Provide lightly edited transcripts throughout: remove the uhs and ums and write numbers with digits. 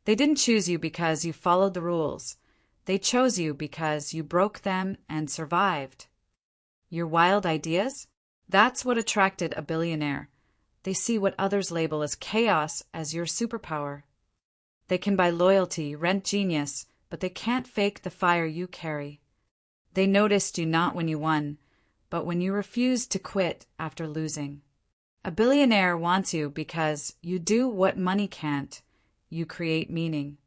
They didn't choose you because you followed the rules. They chose you because you broke them and survived. Your wild ideas? That's what attracted a billionaire. They see what others label as chaos as your superpower. They can buy loyalty, rent genius, but they can't fake the fire you carry. They noticed you not when you won, but when you refused to quit after losing. A billionaire wants you because you do what money can't. You create meaning.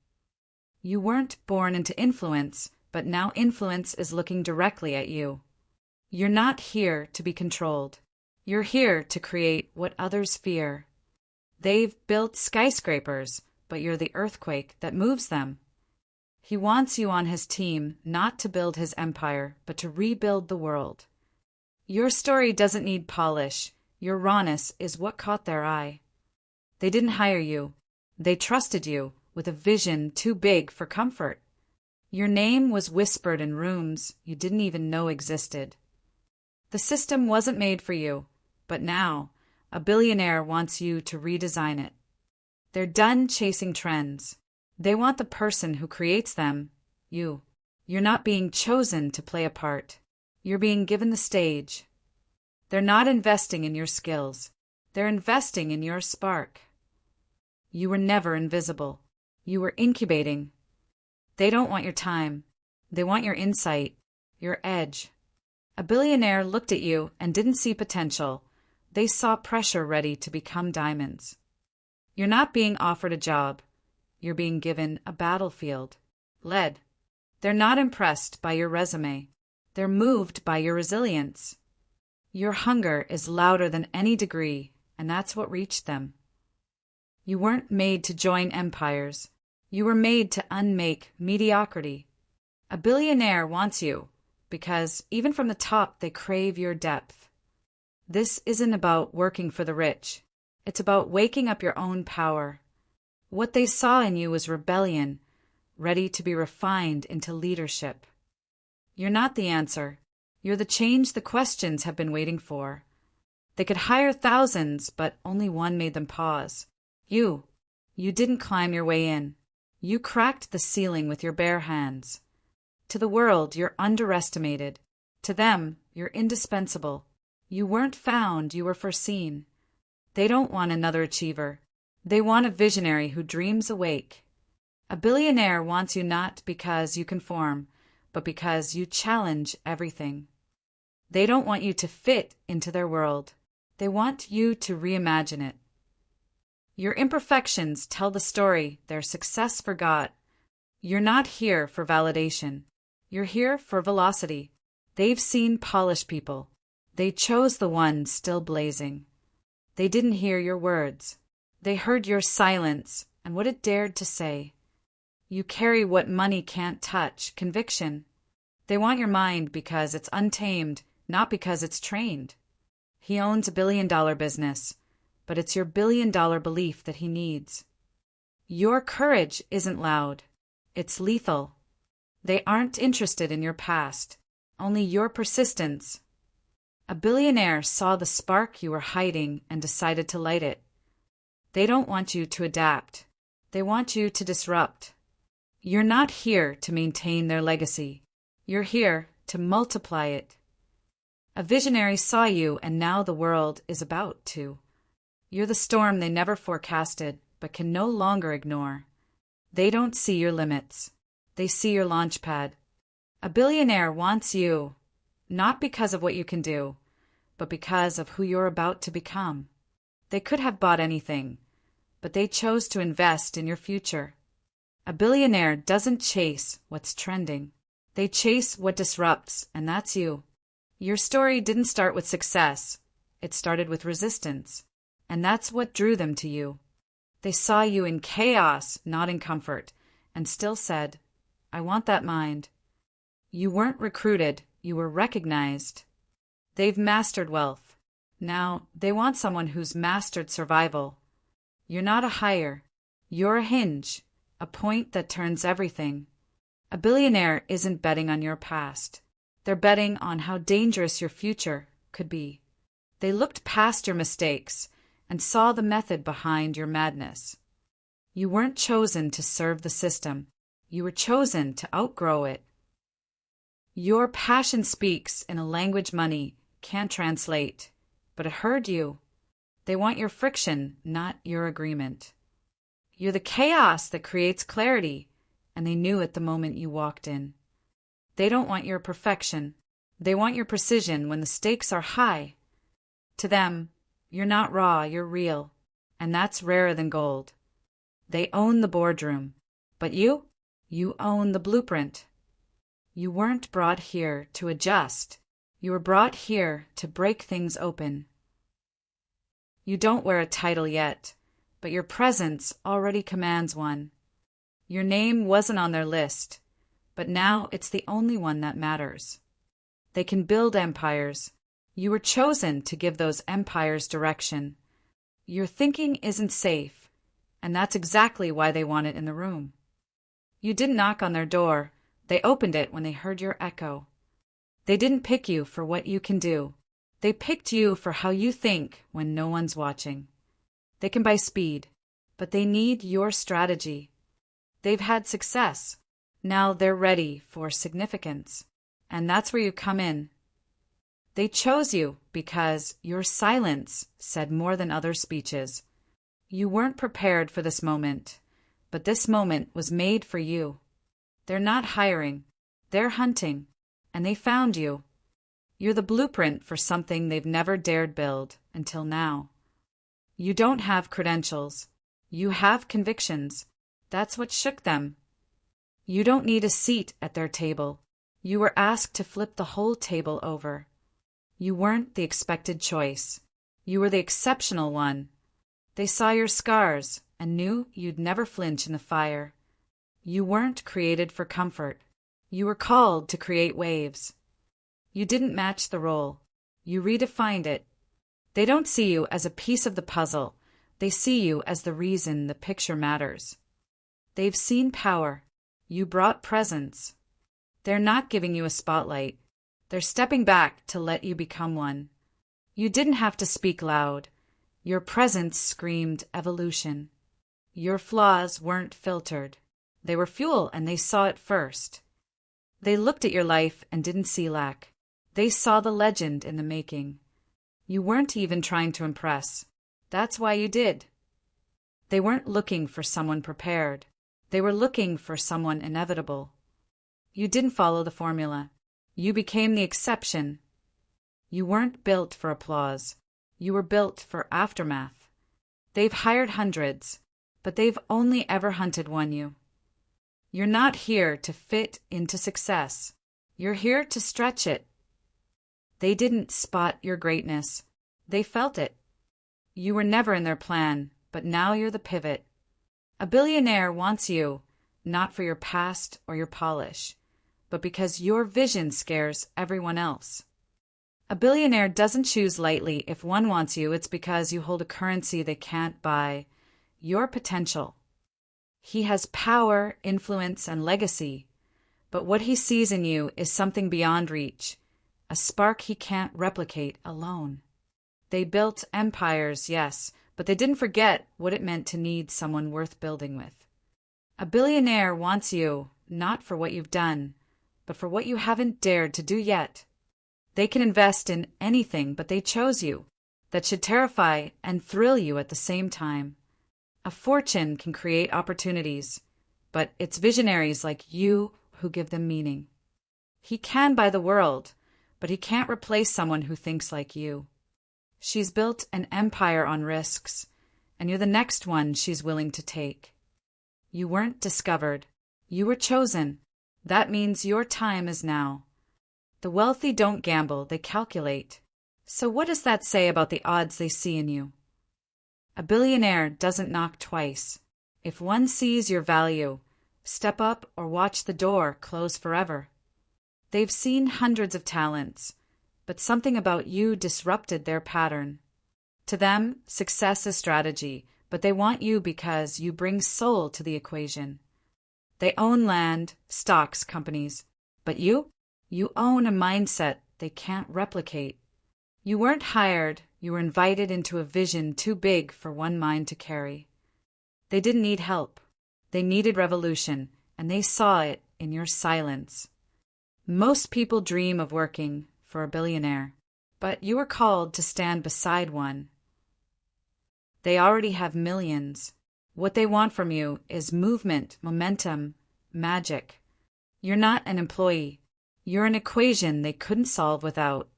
You weren't born into influence, but now influence is looking directly at you. You're not here to be controlled. You're here to create what others fear. They've built skyscrapers, but you're the earthquake that moves them. He wants you on his team, not to build his empire, but to rebuild the world. Your story doesn't need polish. Your rawness is what caught their eye. They didn't hire you. They trusted you with a vision too big for comfort. Your name was whispered in rooms you didn't even know existed. The system wasn't made for you, but now a billionaire wants you to redesign it. They're done chasing trends. They want the person who creates them, you. You're not being chosen to play a part. You're being given the stage. They're not investing in your skills. They're investing in your spark. You were never invisible. You were incubating. They don't want your time. They want your insight, your edge. A billionaire looked at you and didn't see potential. They saw pressure ready to become diamonds. You're not being offered a job. You're being given a battlefield. Led. They're not impressed by your resume. They're moved by your resilience. Your hunger is louder than any degree, and that's what reached them. You weren't made to join empires. You were made to unmake mediocrity. A billionaire wants you, because even from the top they crave your depth. This isn't about working for the rich. It's about waking up your own power. What they saw in you was rebellion, ready to be refined into leadership. You're not the answer. You're the change the questions have been waiting for. They could hire thousands, but only one made them pause. You. You didn't climb your way in. You cracked the ceiling with your bare hands. To the world, you're underestimated. To them, you're indispensable. You weren't found, you were foreseen. They don't want another achiever. They want a visionary who dreams awake. A billionaire wants you not because you conform, but because you challenge everything. They don't want you to fit into their world. They want you to reimagine it. Your imperfections tell the story their success forgot. You're not here for validation. You're here for velocity. They've seen polished people. They chose the ones still blazing. They didn't hear your words. They heard your silence and what it dared to say. You carry what money can't touch, conviction. They want your mind because it's untamed, not because it's trained. He owns $1 billion business, but it's your $1 billion belief that he needs. Your courage isn't loud. It's lethal. They aren't interested in your past, only your persistence. A billionaire saw the spark you were hiding and decided to light it. They don't want you to adapt. They want you to disrupt. You're not here to maintain their legacy. You're here to multiply it. A visionary saw you, and now the world is about to. You're the storm they never forecasted, but can no longer ignore. They don't see your limits. They see your launch pad. A billionaire wants you, not because of what you can do, but because of who you're about to become. They could have bought anything, but they chose to invest in your future. A billionaire doesn't chase what's trending. They chase what disrupts, and that's you. Your story didn't start with success. It started with resistance, and that's what drew them to you. They saw you in chaos, not in comfort, and still said, I want that mind. You weren't recruited, you were recognized. They've mastered wealth. Now, they want someone who's mastered survival. You're not a hire. You're a hinge, a point that turns everything. A billionaire isn't betting on your past. They're betting on how dangerous your future could be. They looked past your mistakes and saw the method behind your madness. You weren't chosen to serve the system. You were chosen to outgrow it. Your passion speaks in a language money can't translate, but it heard you. They want your friction, not your agreement. You're the chaos that creates clarity, and they knew it the moment you walked in. They don't want your perfection. They want your precision when the stakes are high. To them, you're not raw, you're real, and that's rarer than gold. They own the boardroom, but you own the blueprint. You weren't brought here to adjust. You were brought here to break things open. You don't wear a title yet, but your presence already commands one. Your name wasn't on their list, but now it's the only one that matters. They can build empires. You were chosen to give those empires direction. Your thinking isn't safe, and that's exactly why they want it in the room. You didn't knock on their door. They opened it when they heard your echo. They didn't pick you for what you can do. They picked you for how you think when no one's watching. They can buy speed, but they need your strategy. They've had success. Now they're ready for significance. And that's where you come in. They chose you because your silence said more than other speeches. You weren't prepared for this moment, but this moment was made for you. They're not hiring, they're hunting, and they found you. You're the blueprint for something they've never dared build until now. You don't have credentials. You have convictions. That's what shook them. You don't need a seat at their table. You were asked to flip the whole table over. You weren't the expected choice. You were the exceptional one. They saw your scars and knew you'd never flinch in the fire. You weren't created for comfort. You were called to create waves. You didn't match the role. You redefined it. They don't see you as a piece of the puzzle. They see you as the reason the picture matters. They've seen power. You brought presence. They're not giving you a spotlight. They're stepping back to let you become one. You didn't have to speak loud. Your presence screamed evolution. Your flaws weren't filtered. They were fuel, and they saw it first. They looked at your life and didn't see lack. They saw the legend in the making. You weren't even trying to impress. That's why you did. They weren't looking for someone prepared. They were looking for someone inevitable. You didn't follow the formula. You became the exception. You weren't built for applause. You were built for aftermath. They've hired hundreds, but they've only ever hunted you. You're not here to fit into success. You're here to stretch it. They didn't spot your greatness. They felt it. You were never in their plan, but now you're the pivot. A billionaire wants you, not for your past or your polish, but because your vision scares everyone else. A billionaire doesn't choose lightly. If one wants you, it's because you hold a currency they can't buy, your potential. He has power, influence, and legacy, but what he sees in you is something beyond reach, a spark he can't replicate alone. They built empires, yes, but they didn't forget what it meant to need someone worth building with. A billionaire wants you, not for what you've done, but for what you haven't dared to do yet. They can invest in anything, but they chose you. That should terrify and thrill you at the same time. A fortune can create opportunities, but it's visionaries like you who give them meaning. He can buy the world, but he can't replace someone who thinks like you. She's built an empire on risks, and you're the next one she's willing to take. You weren't discovered. You were chosen. That means your time is now. The wealthy don't gamble, they calculate. So what does that say about the odds they see in you? A billionaire doesn't knock twice. If one sees your value, step up or watch the door close forever. They've seen hundreds of talents, but something about you disrupted their pattern. To them, success is strategy, but they want you because you bring soul to the equation. They own land, stocks, companies, but you own a mindset they can't replicate. You weren't hired, you were invited into a vision too big for one mind to carry. They didn't need help. They needed revolution, and they saw it in your silence. Most people dream of working for a billionaire, but you are called to stand beside one. They already have millions. What they want from you is movement, momentum, magic. You're not an employee. You're an equation they couldn't solve without.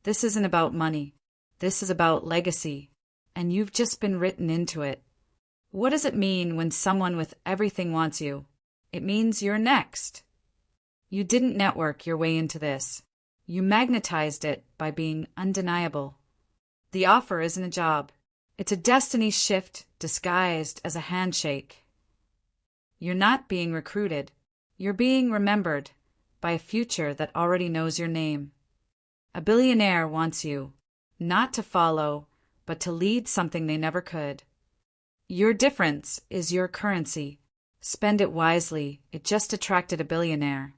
This isn't about money. This is about legacy, and you've just been written into it. What does it mean when someone with everything wants you? It means you're next. You didn't network your way into this. You magnetized it by being undeniable. The offer isn't a job. It's a destiny shift disguised as a handshake. You're not being recruited. You're being remembered by a future that already knows your name. A billionaire wants you, not to follow, but to lead something they never could. Your difference is your currency. Spend it wisely. It just attracted a billionaire.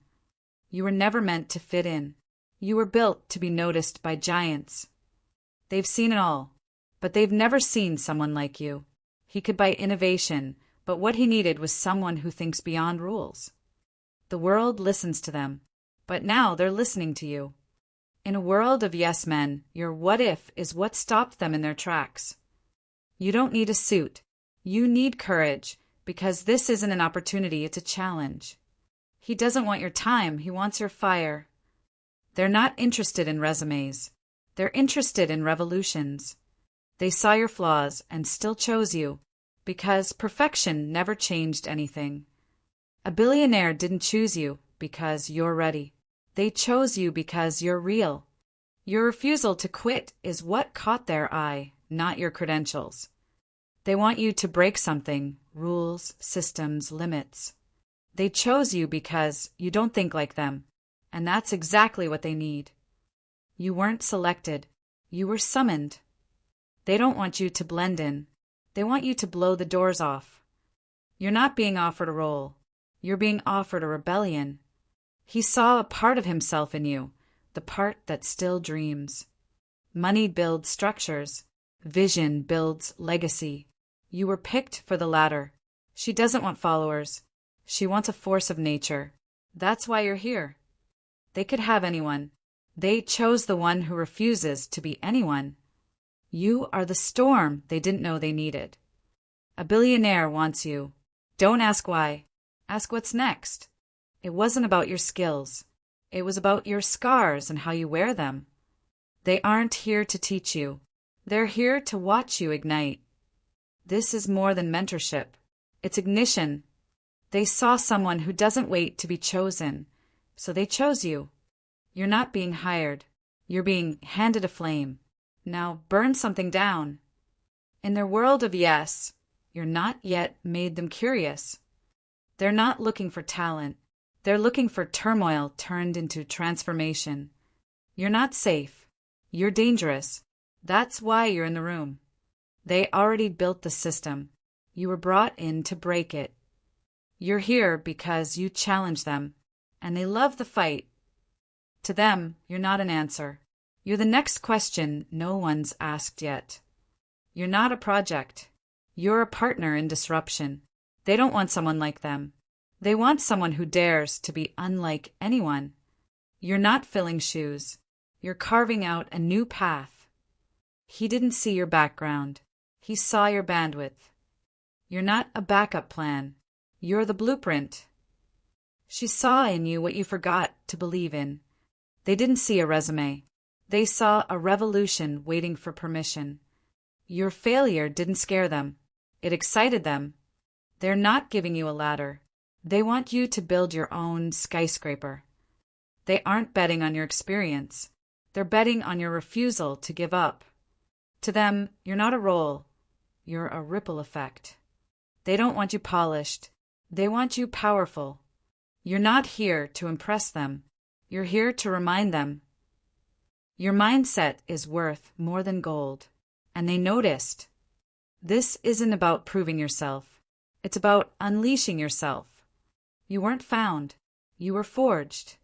You were never meant to fit in. You were built to be noticed by giants. They've seen it all, but they've never seen someone like you. He could buy innovation, but what he needed was someone who thinks beyond rules. The world listens to them, but now they're listening to you. In a world of yes men, your what if is what stopped them in their tracks. You don't need a suit. You need courage, because this isn't an opportunity, it's a challenge. He doesn't want your time, he wants your fire. They're not interested in resumes. They're interested in revolutions. They saw your flaws and still chose you, because perfection never changed anything. A billionaire didn't choose you because you're ready. They chose you because you're real. Your refusal to quit is what caught their eye, not your credentials. They want you to break something, rules, systems, limits. They chose you because you don't think like them, and that's exactly what they need. You weren't selected. You were summoned. They don't want you to blend in. They want you to blow the doors off. You're not being offered a role. You're being offered a rebellion. He saw a part of himself in you, the part that still dreams. Money builds structures. Vision builds legacy. You were picked for the latter. She doesn't want followers. She wants a force of nature. That's why you're here. They could have anyone. They chose the one who refuses to be anyone. You are the storm they didn't know they needed. A billionaire wants you. Don't ask why. Ask what's next. It wasn't about your skills. It was about your scars and how you wear them. They aren't here to teach you. They're here to watch you ignite. This is more than mentorship. It's ignition. They saw someone who doesn't wait to be chosen, so they chose you. You're not being hired. You're being handed a flame. Now burn something down. In their world of yes, you're not yet made them curious. They're not looking for talent. They're looking for turmoil turned into transformation. You're not safe. You're dangerous. That's why you're in the room. They already built the system. You were brought in to break it. You're here because you challenge them, and they love the fight. To them, you're not an answer. You're the next question no one's asked yet. You're not a project. You're a partner in disruption. They don't want someone like them. They want someone who dares to be unlike anyone. You're not filling shoes. You're carving out a new path. He didn't see your background. He saw your bandwidth. You're not a backup plan. You're the blueprint. She saw in you what you forgot to believe in. They didn't see a resume. They saw a revolution waiting for permission. Your failure didn't scare them. It excited them. They're not giving you a ladder. They want you to build your own skyscraper. They aren't betting on your experience. They're betting on your refusal to give up. To them, you're not a role. You're a ripple effect. They don't want you polished. They want you powerful. You're not here to impress them. You're here to remind them. Your mindset is worth more than gold. And they noticed. This isn't about proving yourself. It's about unleashing yourself. You weren't found. You were forged.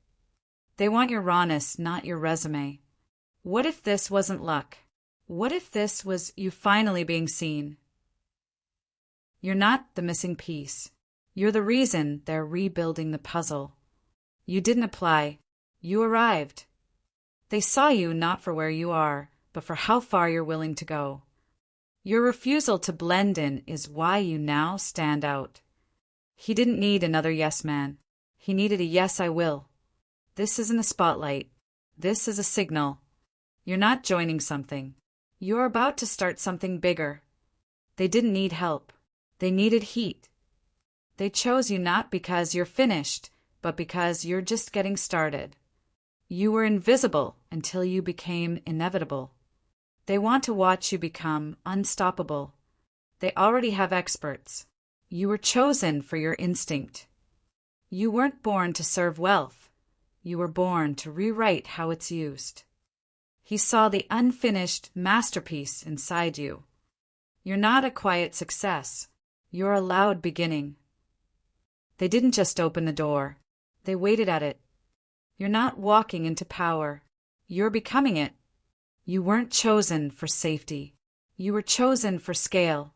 They want your rawness, not your resume. What if this wasn't luck? What if this was you finally being seen? You're not the missing piece. You're the reason they're rebuilding the puzzle. You didn't apply. You arrived. They saw you not for where you are, but for how far you're willing to go. Your refusal to blend in is why you now stand out. He didn't need another yes man. He needed a yes I will. This isn't a spotlight. This is a signal. You're not joining something. You're about to start something bigger. They didn't need help. They needed heat. They chose you not because you're finished, but because you're just getting started. You were invisible until you became inevitable. They want to watch you become unstoppable. They already have experts. You were chosen for your instinct. You weren't born to serve wealth. You were born to rewrite how it's used. He saw the unfinished masterpiece inside you. You're not a quiet success. You're a loud beginning. They didn't just open the door. They waited at it. You're not walking into power. You're becoming it. You weren't chosen for safety. You were chosen for scale.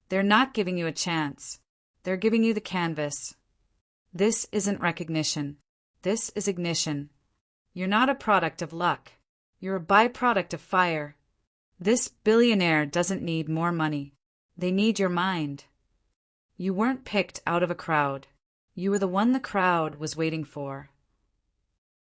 They're not giving you a chance. They're giving you the canvas. This isn't recognition. This is ignition. You're not a product of luck. You're a byproduct of fire. This billionaire doesn't need more money. They need your mind. You weren't picked out of a crowd. You were the one the crowd was waiting for.